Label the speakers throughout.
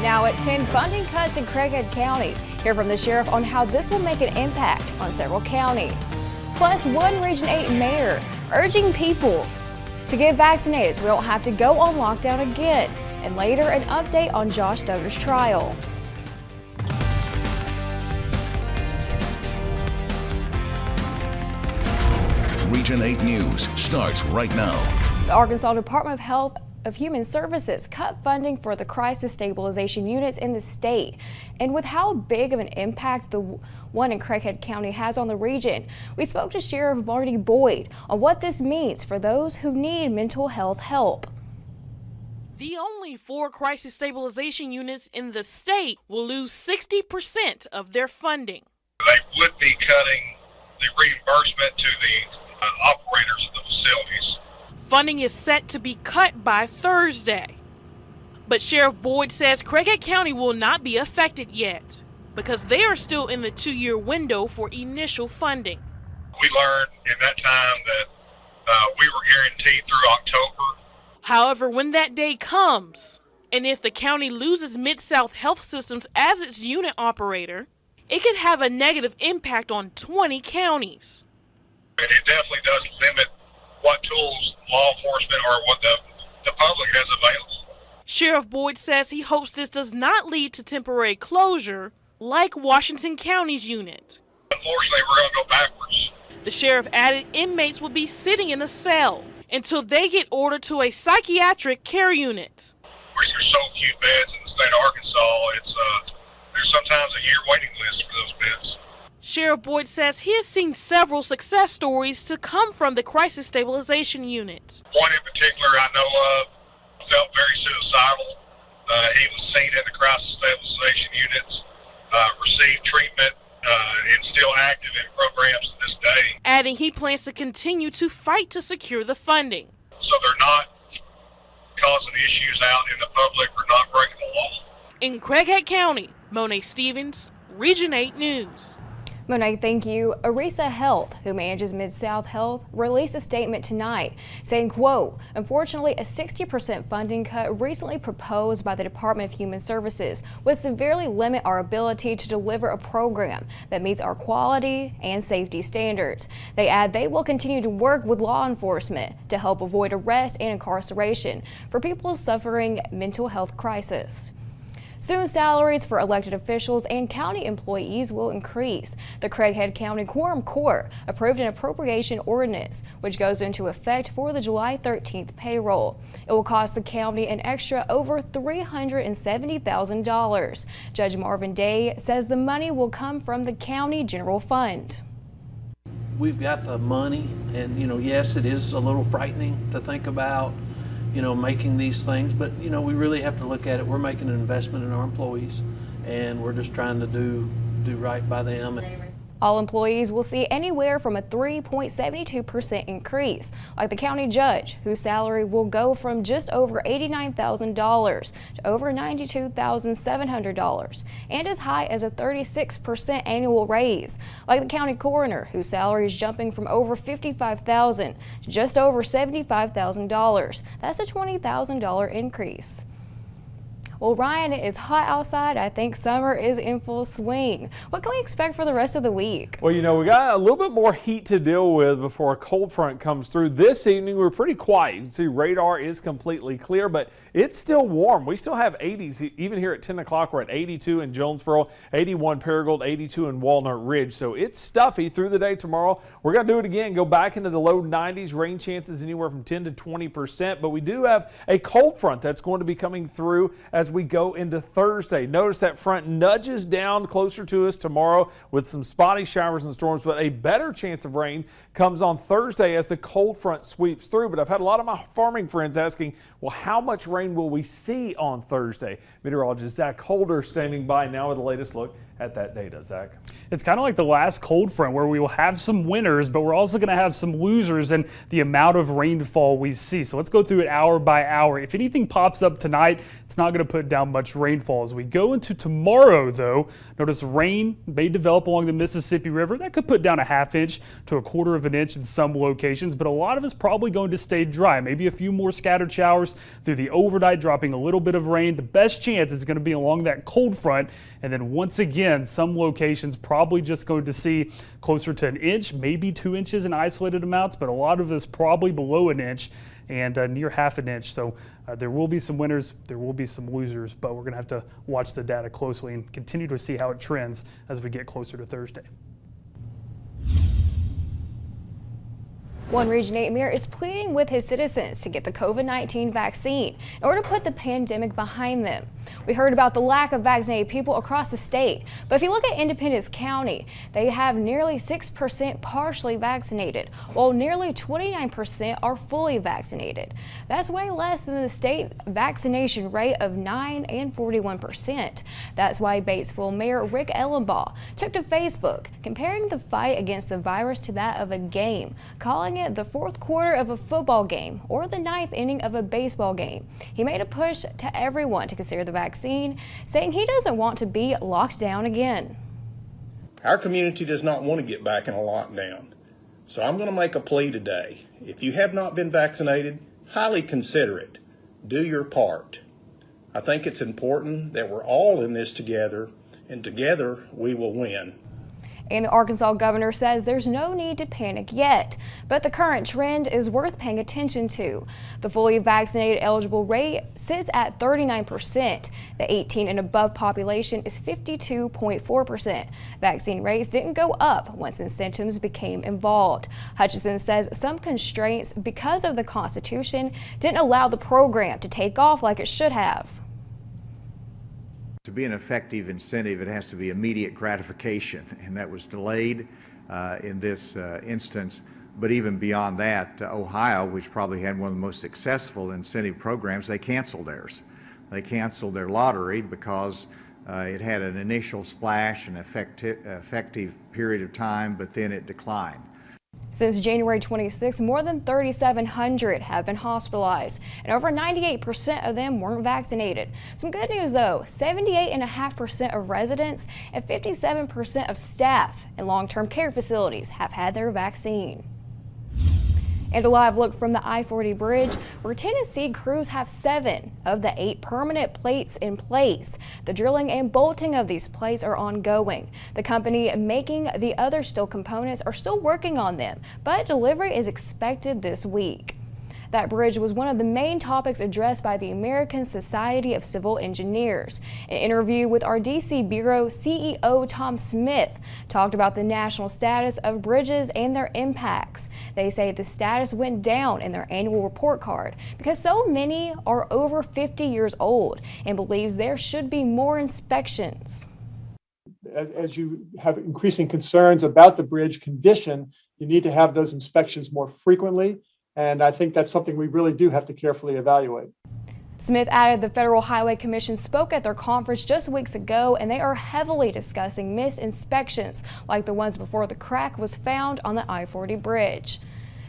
Speaker 1: Now at 10, funding cuts in Craighead County. Hear from the sheriff on how this will make an impact on several counties. Plus, one Region 8 mayor urging people to get vaccinated so we don't have to go on lockdown again. And later, an update on Josh Duggar's trial.
Speaker 2: Region 8 News starts right now.
Speaker 1: The Arkansas Department of Human Services cut funding for the crisis stabilization units in the state. And with how big of an impact the one in Craighead County has on the region, we spoke to Sheriff Marty Boyd on what this means for those who need mental health help.
Speaker 3: The only 4 crisis stabilization units in the state will lose 60% of their funding.
Speaker 4: They would be cutting the reimbursement to the operators of the facilities.
Speaker 3: Funding is set to be cut by Thursday. But Sheriff Boyd says Craighead County will not be affected yet because they are still in the 2-year window for initial funding.
Speaker 4: We learned in that time that we were guaranteed through October.
Speaker 3: However, when that day comes, and if the county loses MidSouth Health Systems as its unit operator, it could have a negative impact on 20 counties.
Speaker 4: And it definitely does limit what tools law enforcement or what the public has available.
Speaker 3: Sheriff Boyd says he hopes this does not lead to temporary closure like Washington County's unit.
Speaker 4: Unfortunately, we're going to go backwards.
Speaker 3: The sheriff added inmates will be sitting in a cell until they get ordered to a psychiatric care unit.
Speaker 4: There's so few beds in the state of Arkansas, there's sometimes a year waiting list for those beds.
Speaker 3: Sheriff Boyd says he has seen several success stories to come from the crisis stabilization unit.
Speaker 4: One in particular I know of felt very suicidal. He was seen in the crisis stabilization units, received treatment, and still active in programs to this day.
Speaker 3: Adding he plans to continue to fight to secure the funding.
Speaker 4: So they're not causing issues out in the public or not breaking the law.
Speaker 3: In Craighead County, Monet Stevens, Region 8 News.
Speaker 1: Monet, thank you. Arisa Health, who manages MidSouth Health, released a statement tonight saying, quote, unfortunately, a 60% funding cut recently proposed by the Department of Human Services would severely limit our ability to deliver a program that meets our quality and safety standards. They add they will continue to work with law enforcement to help avoid arrest and incarceration for people suffering mental health crisis. Soon, salaries for elected officials and county employees will increase. The Craighead County Quorum Court approved an appropriation ordinance, which goes into effect for the July 13th payroll. It will cost the county an extra over $370,000. Judge Marvin Day says the money will come from the county general fund.
Speaker 5: We've got the money, and yes, it is a little frightening to think about making these things, but we really have to look at it. We're making an investment in our employees, and we're just trying to do right by them.
Speaker 1: All employees will see anywhere from a 3.72% increase, like the county judge, whose salary will go from just over $89,000 to over $92,700, and as high as a 36% annual raise, like the county coroner, whose salary is jumping from over $55,000 to just over $75,000. That's a $20,000 increase. Well, Ryan, it is hot outside. I think summer is in full swing. What can we expect for the rest of the week?
Speaker 6: Well, we got a little bit more heat to deal with before a cold front comes through. This evening, we're pretty quiet. You can see radar is completely clear, but it's still warm. We still have 80s. Even here at 10 o'clock, we're at 82 in Jonesboro, 81 Paragould, 82 in Walnut Ridge. So it's stuffy through the day tomorrow. We're going to do it again, go back into the low 90s. Rain chances anywhere from 10 to 20%. But we do have a cold front that's going to be coming through as we go into Thursday. Notice that front nudges down closer to us tomorrow with some spotty showers and storms, but a better chance of rain comes on Thursday as the cold front sweeps through. But I've had a lot of my farming friends asking, well, how much rain will we see on Thursday? Meteorologist Zach Holder standing by now with the latest look at that data. Zach.
Speaker 7: It's kind of like the last cold front where we will have some winners, but we're also going to have some losers in the amount of rainfall we see. So let's go through it hour by hour. If anything pops up tonight, it's not going to put down much rainfall. As we go into tomorrow, though, notice rain may develop along the Mississippi River. That could put down a ½ inch to a ¼ of an inch in some locations, but a lot of it's probably going to stay dry. Maybe a few more scattered showers through the overnight, dropping a little bit of rain. The best chance is going to be along that cold front, and then once again, some locations probably just going to see closer to an inch, maybe 2 inches in isolated amounts, but a lot of this probably below an inch and near ½ an inch. So there will be some winners, there will be some losers, but we're going to have to watch the data closely and continue to see how it trends as we get closer to Thursday.
Speaker 1: One Region 8 mayor is pleading with his citizens to get the COVID-19 vaccine in order to put the pandemic behind them. We heard about the lack of vaccinated people across the state, but if you look at Independence County, they have nearly 6% partially vaccinated, while nearly 29% are fully vaccinated. That's way less than the state vaccination rate of 9% and 41%. That's why Batesville Mayor Rick Ellenbaugh took to Facebook, comparing the fight against the virus to that of a game, calling it the fourth quarter of a football game or the ninth inning of a baseball game. He made a push to everyone to consider the vaccine, saying he doesn't want to be locked down again.
Speaker 8: Our community does not want to get back in a lockdown. So I'm going to make a plea today. If you have not been vaccinated, highly consider it. Do your part. I think it's important that we're all in this together, and together we will win.
Speaker 1: And the Arkansas governor says there's no need to panic yet, but the current trend is worth paying attention to. The fully vaccinated eligible rate sits at 39%. The 18 and above population is 52.4%. Vaccine rates didn't go up once incentives became involved. Hutchison says some constraints because of the Constitution didn't allow the program to take off like it should have.
Speaker 9: To be an effective incentive, it has to be immediate gratification, and that was delayed in this instance. But even beyond that, Ohio, which probably had one of the most successful incentive programs, they canceled theirs. They canceled their lottery because it had an initial splash and effective period of time, but then it declined.
Speaker 1: Since January 26, more than 3,700 have been hospitalized, and over 98% of them weren't vaccinated. Some good news though, 78.5% of residents and 57% of staff in long-term care facilities have had their vaccine. And a live look from the I-40 bridge, where Tennessee crews have 7 of the 8 permanent plates in place. The drilling and bolting of these plates are ongoing. The company making the other steel components are still working on them, but delivery is expected this week. That bridge was one of the main topics addressed by the American Society of Civil Engineers. An interview with our DC Bureau CEO Tom Smith talked about the national status of bridges and their impacts. They say the status went down in their annual report card because so many are over 50 years old, and believes there should be more inspections.
Speaker 10: As you have increasing concerns about the bridge condition, you need to have those inspections more frequently. And I think that's something we really do have to carefully evaluate.
Speaker 1: Smith added the Federal Highway Commission spoke at their conference just weeks ago, and they are heavily discussing missed inspections like the ones before the crack was found on the I-40 bridge.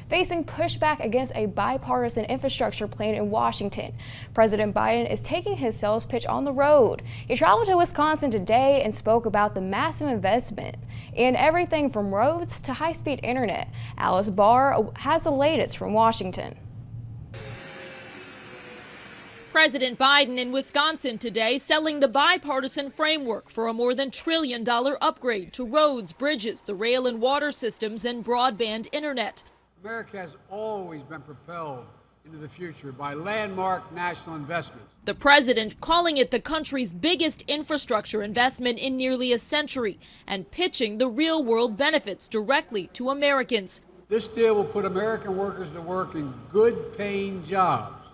Speaker 1: Facing pushback against a bipartisan infrastructure plan in Washington, President Biden is taking his sales pitch on the road. He traveled to Wisconsin today and spoke about the massive investment in everything from roads to high-speed internet. Alice Barr has the latest from Washington.
Speaker 11: President Biden in Wisconsin today selling the bipartisan framework for a more than $1 trillion upgrade to roads, bridges, the rail and water systems, and broadband internet.
Speaker 12: America has always been propelled into the future by landmark national investments.
Speaker 11: The president calling it the country's biggest infrastructure investment in nearly a century and pitching the real-world benefits directly to Americans.
Speaker 12: This deal will put American workers to work in good-paying jobs,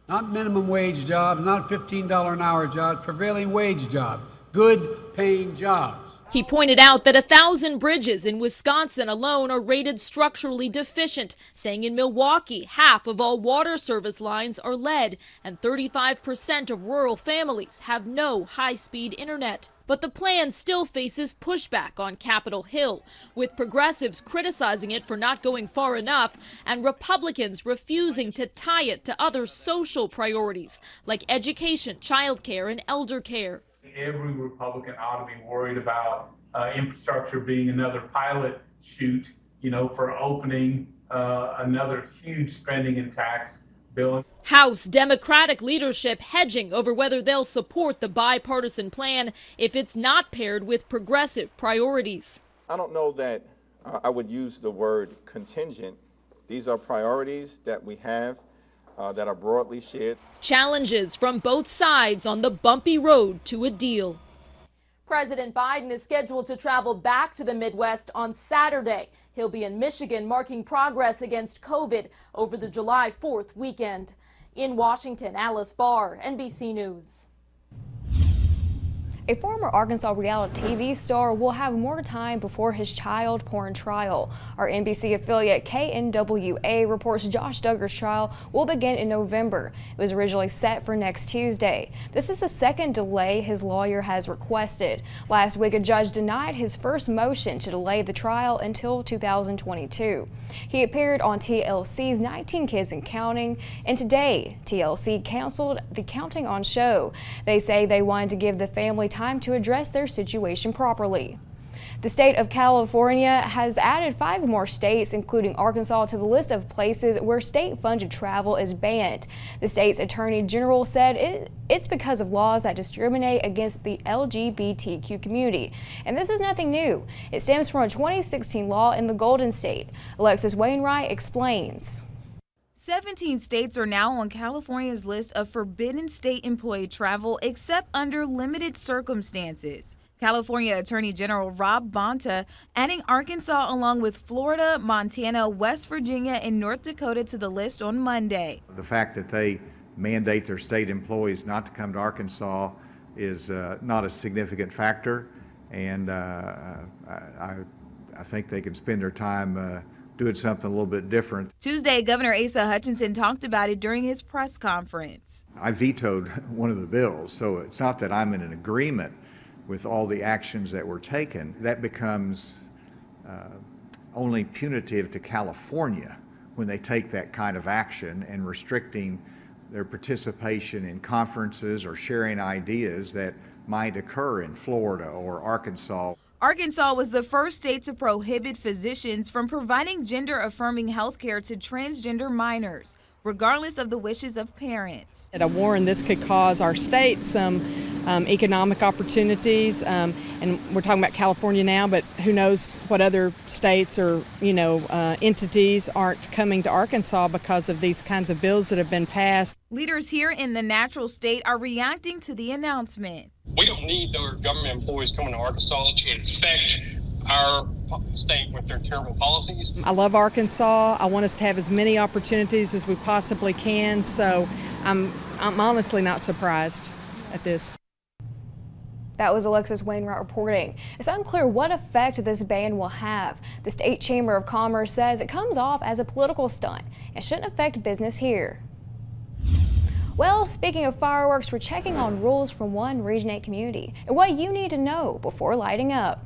Speaker 12: not minimum wage jobs, not $15 an hour jobs, prevailing wage jobs, good-paying jobs.
Speaker 11: He pointed out that 1,000 bridges in Wisconsin alone are rated structurally deficient, saying in Milwaukee, half of all water service lines are lead, and 35% of rural families have no high-speed internet. But the plan still faces pushback on Capitol Hill, with progressives criticizing it for not going far enough and Republicans refusing to tie it to other social priorities like education, childcare, and elder care.
Speaker 13: Every Republican ought to be worried about infrastructure being another pilot chute, for opening another huge spending and tax bill.
Speaker 11: House Democratic leadership hedging over whether they'll support the bipartisan plan if it's not paired with progressive priorities.
Speaker 14: I don't know that I would use the word contingent. These are priorities that we have that are broadly shared.
Speaker 11: Challenges from both sides on the bumpy road to a deal. President Biden is scheduled to travel back to the Midwest on Saturday. He'll be in Michigan marking progress against COVID over the July 4th weekend. In Washington, Alice Barr, NBC News.
Speaker 1: A former Arkansas reality TV star will have more time before his child porn trial. Our NBC affiliate KNWA reports Josh Duggar's trial will begin in November. It was originally set for next Tuesday. This is the second delay his lawyer has requested. Last week, a judge denied his first motion to delay the trial until 2022. He appeared on TLC's 19 Kids and Counting, and today TLC canceled the Counting On show. They say they wanted to give the family time to address their situation properly. The state of California has added 5 more states, including Arkansas, to the list of places where state-funded travel is banned. The state's attorney general said it's because of laws that discriminate against the LGBTQ community. And this is nothing new. It stems from a 2016 law in the Golden State. Alexis Wainwright explains.
Speaker 15: 17 states are now on California's list of forbidden state employee travel except under limited circumstances. California Attorney General Rob Bonta adding Arkansas along with Florida, Montana, West Virginia, and North Dakota to the list on Monday.
Speaker 9: The fact that they mandate their state employees not to come to Arkansas is not a significant factor, and I think they can spend their time doing something a little bit different.
Speaker 15: Tuesday, Governor Asa Hutchinson talked about it during his press conference.
Speaker 9: I vetoed one of the bills, so it's not that I'm in an agreement with all the actions that were taken. That becomes only punitive to California when they take that kind of action and restricting their participation in conferences or sharing ideas that might occur in Florida or Arkansas.
Speaker 15: Arkansas was the first state to prohibit physicians from providing gender-affirming health care to transgender minors, regardless of the wishes of parents.
Speaker 16: I warn this could cause our state some economic opportunities, and we're talking about California now, but who knows what other states or entities aren't coming to Arkansas because of these kinds of bills that have been passed.
Speaker 15: Leaders here in the natural state are reacting to the announcement.
Speaker 17: We don't need our government employees coming to Arkansas to infect our state with their terrible policies.
Speaker 16: I love Arkansas. I want us to have as many opportunities as we possibly can, so I'm honestly not surprised at this.
Speaker 1: That was Alexis Wainwright reporting. It's unclear what effect this ban will have. The State Chamber of Commerce says it comes off as a political stunt and shouldn't affect business here. Well, speaking of fireworks, we're checking on rules from one Region 8 community and what you need to know before lighting up.